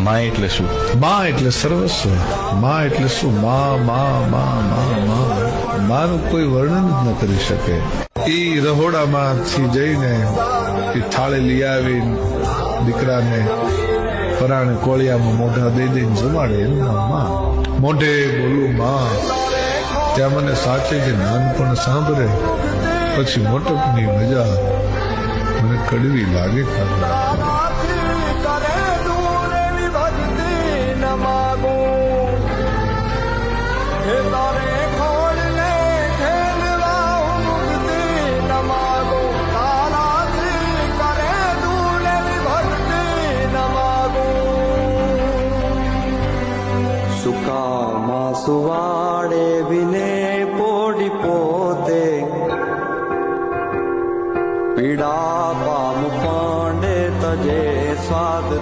માં એટલે શું? માં એટલે સર્વસ્વ. માં એટલે શું? માનું કોઈ વર્ણન જ ન કરી શકે. ઈ રહોડામાંથી જઈને એ થાળે લઈ આવી દીકરાને પરાણે કોળિયામાં મોઢા દઈ દઈને જમાડે એનું નામ માં. મોઢે બોલું માં, ત્યાં મને સાચે કે નાનપણ સાંભળે પછી મોટપની મજા મને કડવી લાગે. સુકામાં સુવાડે વિને પોડી પોતે પીડા પામ પાંડે તજે સ્વાદ